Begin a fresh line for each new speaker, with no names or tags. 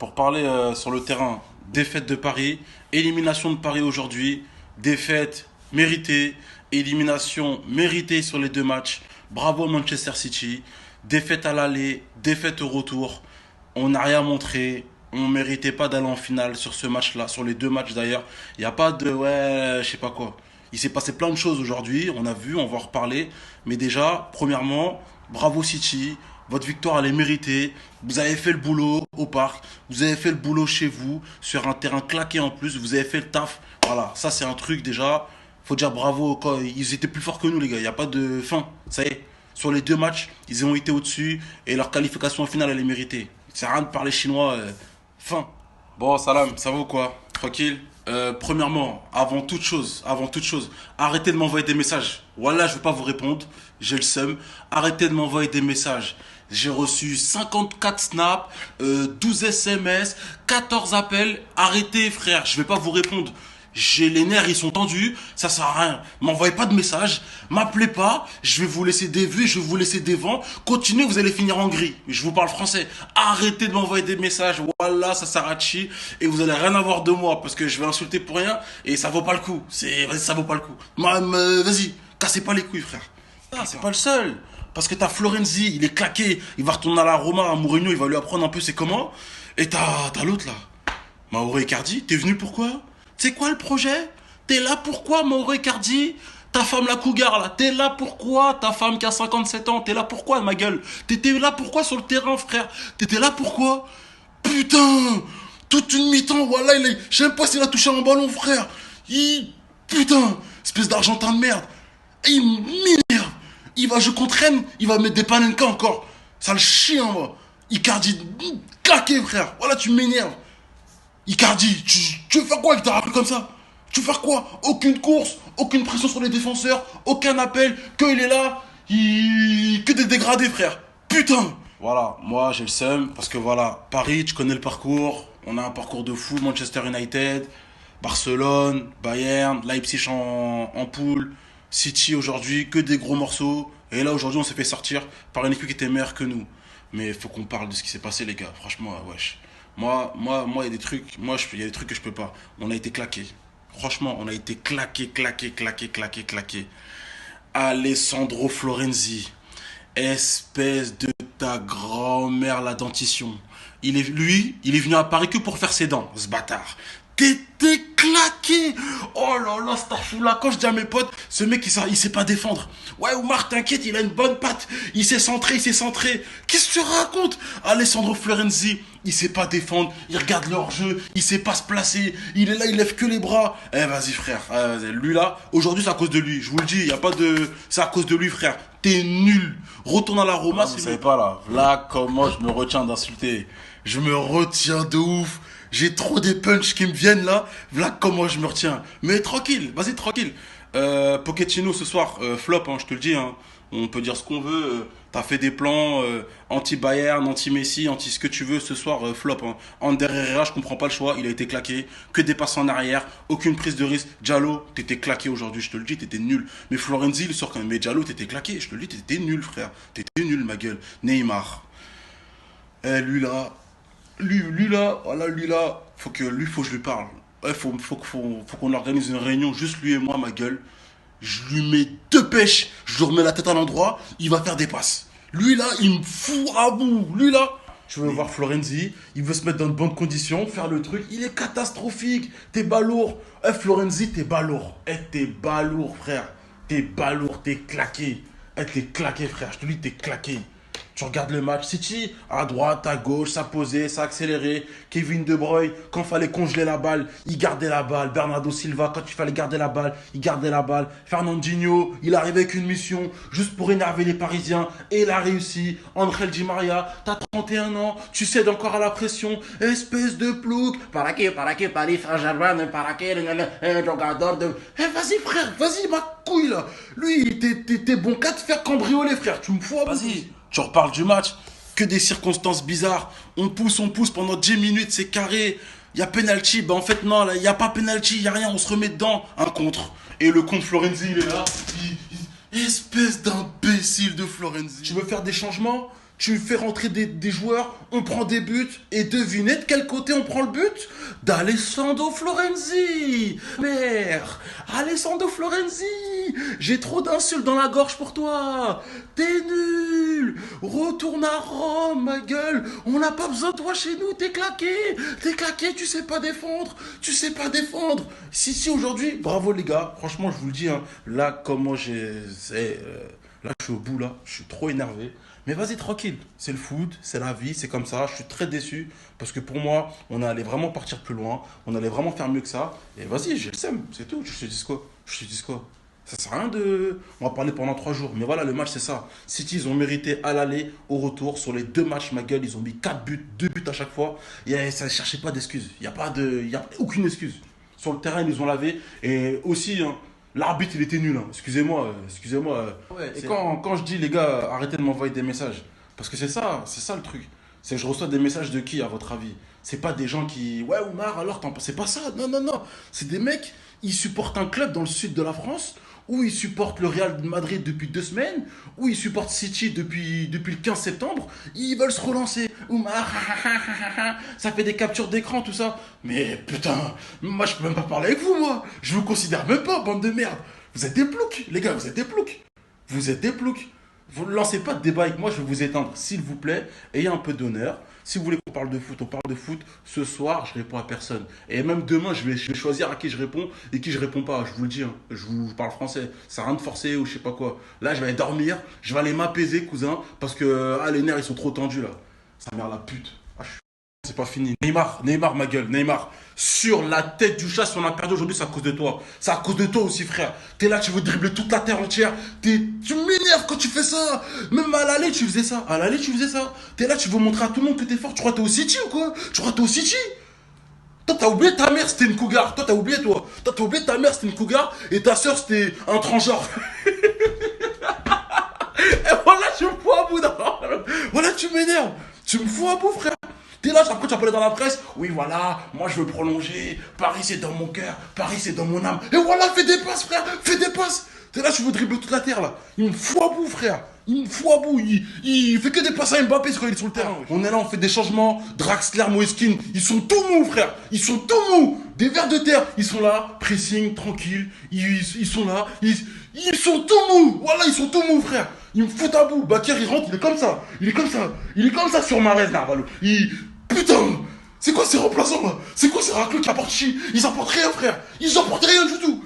pour parler sur le terrain. Défaite de Paris, élimination de Paris aujourd'hui, défaite méritée, élimination méritée sur les deux matchs. Bravo Manchester City, défaite à l'aller, défaite au retour. On n'a rien montré, on méritait pas d'aller en finale sur ce match-là, sur les deux matchs d'ailleurs. Il n'y a pas de ouais, je sais pas quoi. Il s'est passé plein de choses aujourd'hui, on a vu, on va en reparler. Mais déjà, premièrement, bravo City, votre victoire elle est méritée. Vous avez fait le boulot au parc, vous avez fait le boulot chez vous, sur un terrain claqué en plus, vous avez fait le taf. Voilà, ça c'est un truc déjà, faut dire bravo. Quoi. Ils étaient plus forts que nous les gars, il n'y a pas de fin. Ça y est, sur les deux matchs, ils ont été au-dessus et leur qualification finale elle est méritée. C'est rien de parler chinois, fin. Bon, Salam, ça va ou quoi? Tranquille? Premièrement, avant toute chose, arrêtez de m'envoyer des messages. Voilà, je veux pas vous répondre, j'ai le seum. Arrêtez de m'envoyer des messages. J'ai reçu 54 snaps, 12 SMS, 14 appels. Arrêtez, frère, je vais pas vous répondre. J'ai les nerfs, ils sont tendus, ça sert à rien. M'envoyez pas de messages, m'appelez pas, je vais vous laisser des vues, je vais vous laisser des vents. Continuez, vous allez finir en gris. Je vous parle français. Arrêtez de m'envoyer des messages, voilà, ça sert à chier. Et vous allez rien avoir de moi parce que je vais insulter pour rien et ça vaut pas le coup. Vas-y, ça vaut pas le coup. Vas-y, cassez pas les couilles, frère. Ah, c'est pas le seul. Parce que t'as Florenzi, il est claqué, il va retourner à la Roma, à Mourinho, il va lui apprendre un peu c'est comment. Et t'as l'autre là. Mauro Icardi, t'es venu pourquoi? C'est quoi le projet? T'es là pourquoi, Mauro Icardi? Ta femme la cougar là, t'es là pourquoi? Ta femme qui a 57 ans, t'es là pourquoi, ma gueule? T'étais là pourquoi sur le terrain, frère? T'étais là pourquoi? Putain! Toute une mi-temps, voilà, je sais même pas s'il a touché un ballon, frère. Putain! Espèce d'Argentin de merde. Il m'énerve. Il va jouer contre Rennes, il va mettre des panenka encore. Ça le chien, moi. Icardi, claqué, frère. Voilà, tu m'énerves. Icardi, tu veux faire quoi avec ta rappel comme ça? Tu veux faire quoi? Aucune course, aucune pression sur les défenseurs, aucun appel, que il est là, que des dégradés, frère. Putain! Voilà, moi j'ai le seum parce que voilà, Paris, tu connais le parcours, on a un parcours de fou, Manchester United, Barcelone, Bayern, Leipzig en poule, City aujourd'hui, que des gros morceaux. Et là aujourd'hui on s'est fait sortir par une équipe qui était meilleure que nous. Mais il faut qu'on parle de ce qui s'est passé les gars, franchement, wesh. Il y a des trucs, il y a des trucs que je peux pas. On a été claqué. Franchement, on a été claqué. Alessandro Florenzi, espèce de ta grand-mère la dentition. Il est venu à Paris que pour faire ses dents, ce bâtard. T'étais claqué. Oh là là, Starfoula, quand je dis à mes potes, ce mec il sait pas défendre. Ouais, Oumar, t'inquiète, il a une bonne patte. Il s'est centré. Qu'est-ce que tu racontes? Alessandro Florenzi, il sait pas défendre, il regarde leur jeu, il sait pas se placer, il est là, il lève que les bras. Eh vas-y frère, lui là, aujourd'hui c'est à cause de lui, je vous le dis, y a pas de... C'est à cause de lui frère, t'es nul. Retourne à la Roma, vous savez pas là. Là comment je me retiens d'insulter. Je me retiens de ouf. J'ai trop des punchs qui me viennent là. Voilà comment je me retiens. Mais tranquille, vas-y tranquille. Pochettino ce soir, flop, hein, je te le dis. Hein. On peut dire ce qu'on veut. T'as fait des plans anti-Bayern, anti-Messi, anti ce que tu veux. Ce soir, flop. Hein. Ander Herrera, je comprends pas le choix. Il a été claqué. Que des passes en arrière. Aucune prise de risque. Diallo, t'étais claqué aujourd'hui, je te le dis. T'étais nul. Mais Florenzi, il sort quand même. Mais Diallo, t'étais claqué. Je te le dis, t'étais nul, frère. T'étais nul, ma gueule. Neymar. Lui là. Lui là, faut que je lui parle. Ouais, faut qu'on organise une réunion, juste lui et moi, ma gueule. Je lui mets deux pêches, je lui remets la tête à l'endroit, il va faire des passes. Lui là, il me fout à bout. Lui là, je veux voir Florenzi, il veut se mettre dans de bonnes conditions, faire le truc, il est catastrophique. T'es balourd. Florenzi, t'es balourd. T'es balourd, frère. T'es balourd, t'es claqué. T'es claqué, frère. Je te dis, t'es claqué. Tu regardes le match, City, à droite, à gauche, ça posait, ça accélérait. Kevin De Bruyne, quand il fallait congeler la balle, il gardait la balle. Bernardo Silva, quand il fallait garder la balle, il gardait la balle. Fernandinho, il arrivait avec une mission juste pour énerver les Parisiens. Et il a réussi. Angel Di Maria, t'as 31 ans, tu cèdes encore à la pression. Espèce de plouc. Paris Saint-Germain, jogador de... Vas-y frère, vas-y ma couille là. Lui, t'es bon qu'à te faire cambrioler frère. Tu me fous à bout. Vas-y. Tu reparles du match, que des circonstances bizarres. On pousse pendant 10 minutes, c'est carré. Il y a penalty. En fait, non, il n'y a pas penalty, il n'y a rien, on se remet dedans. Un contre. Et le contre Florenzi, il est là. Espèce d'imbécile de Florenzi. Tu veux faire des changements? tu fais rentrer des joueurs, on prend des buts, et devinez de quel côté on prend le but? D'Alessandro Florenzi. Merde, Alessandro Florenzi, j'ai trop d'insultes dans la gorge pour toi. T'es nul. Retourne à Rome, ma gueule. On n'a pas besoin de toi chez nous, t'es claqué, tu sais pas défendre, tu sais pas défendre. Si, aujourd'hui, bravo les gars, franchement, je vous le dis, hein, là, comment là, je suis au bout, là, je suis trop énervé. Mais vas-y, tranquille, c'est le foot, c'est la vie, c'est comme ça. Je suis très déçu parce que pour moi, on allait vraiment partir plus loin, on allait vraiment faire mieux que ça. Et vas-y, j'ai le seum, c'est tout. Je te dis quoi? Je te dis quoi? Ça sert à rien de. On va parler pendant 3 jours. Mais voilà, le match, c'est ça. City, ils ont mérité à l'aller, au retour. Sur les 2 matchs, ma gueule, ils ont mis 4 buts, 2 buts à chaque fois. Et ça ne cherchait pas d'excuses. Il n'y a pas de. Il y a aucune excuse. Sur le terrain, ils nous ont lavé. Et aussi, hein, l'arbitre, il était nul. Hein. Excusez-moi. Excusez-moi. Ouais, et quand je dis, les gars, arrêtez de m'envoyer des messages. Parce que c'est ça le truc. C'est que je reçois des messages de qui, à votre avis? C'est pas des gens qui. Ouais, Oumar, alors, c'est pas ça. Non, non, non. C'est des mecs, ils supportent un club dans le sud de la France, où ils supportent le Real de Madrid depuis 2 semaines, où ils supportent City depuis le 15 septembre, ils veulent se relancer. Oumar, ça fait des captures d'écran, tout ça. Mais putain, moi je peux même pas parler avec vous, moi. Je vous considère même pas, bande de merde. Vous êtes des ploucs, les gars, vous êtes des ploucs. Vous êtes des ploucs. Vous ne lancez pas de débat avec moi, je vais vous éteindre, s'il vous plaît. Ayez un peu d'honneur. Si vous voulez qu'on parle de foot, on parle de foot. Ce soir, je réponds à personne. Et même demain, je vais choisir à qui je réponds et qui je réponds pas. Je vous le dis, hein. Je vous parle français. Ça sert à rien de forcer ou je sais pas quoi. Là, je vais aller dormir. Je vais aller m'apaiser, cousin. Parce que les nerfs, ils sont trop tendus là. Ça mère la pute. C'est pas fini. Neymar, ma gueule, Neymar. Sur la tête du chat, si on a perdu aujourd'hui, c'est à cause de toi. C'est à cause de toi aussi, frère. T'es là, tu veux dribbler toute la terre entière. Tu m'énerves quand tu fais ça. Même à l'aller, tu faisais ça. À l'aller, tu faisais ça. T'es là, tu veux montrer à tout le monde que t'es fort. Tu crois que t'es au City ou quoi? Tu crois que t'es au City? Toi, t'as oublié ta mère, c'était une cougar. Toi, t'as oublié, toi. Toi, t'as oublié ta mère, c'était une cougar. Et ta soeur, c'était un transgenre. Et voilà, tu me fous à bout. Voilà, tu m'énerves. Tu me fous à bout, frère. T'es là, après tu as parlé dans la presse. Oui, voilà, moi je veux prolonger. Paris c'est dans mon cœur. Paris c'est dans mon âme. Et voilà, fais des passes, frère. Fais des passes. T'es là, tu veux dribbler toute la terre, là. Il me fout à bout, frère. Il me fout à bout. Il fait que des passes à Mbappé quand il est sur le terrain. On est là, on fait des changements. Draxler, Moeskin, ils sont tout mous, frère. Ils sont tout mous. Des vers de terre. Ils sont là, pressing, tranquille. Ils sont là. Ils sont tout mous. Voilà, ils sont tout mous, frère. Ils me foutent à bout. Bakir, il rentre, il est comme ça. Il est comme ça. Il est comme ça sur Marez, Narvalo. Putain! C'est quoi ces remplaçants là? C'est quoi ces racleux qui apportent chi? Ils apportent rien, frère! Ils apportent rien du tout!